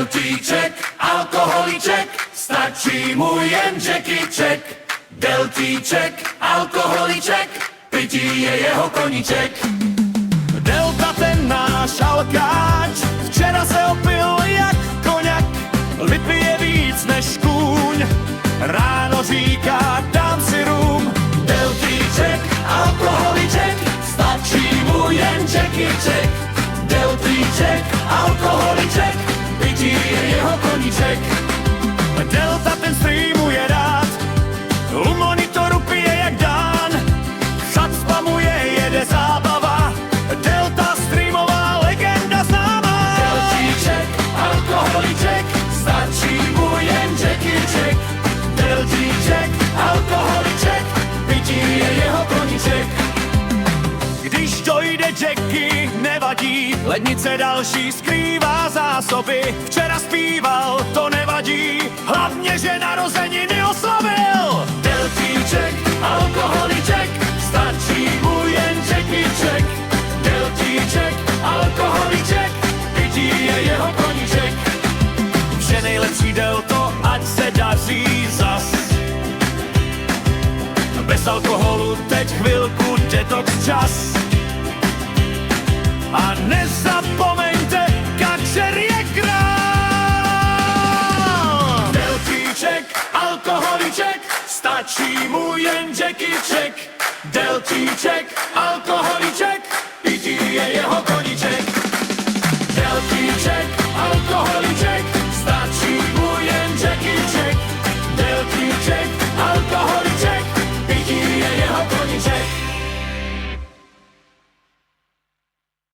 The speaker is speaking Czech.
Deltíček, alkoholiček, stačí mu jen Jackyček. Deltíček, alkoholiček, pití je jeho koníček. Delta ten náš alkáč, včera se opil jak koňak, vypije víc než kůň, ráno říká dám si rum. Deltíček, alkoholiček, stačí mu jen Jackyček. Deltíček, alkoholiček, pití je jeho koníček. Delta ten streamuje rád, u monitoru pije jak dán, chat spamuje, jede zábava, Delta streamová legenda známá. Deltíček, alkoholiček, stačí mu jen Jackyček. Deltíček, alkoholiček, pití je jeho koníček. Když dojde Jackie, nevadí, lednice další skrývá zásoby. Včera zpíval, to nevadí, hlavně, že narozeniny oslavil. Deltíček, alkoholiček, stačí mu jen Jackyček. Deltíček, alkoholiček, pití je jeho koníček. Vše nejlepší Delto, ať se daří zas. Bez alkoholu teď chvilku detox čas. A nezapomeňte, kačer je král. Deltíček, alkoholiček, stačí mu jen Jackyček. Deltíček, alkoholiček,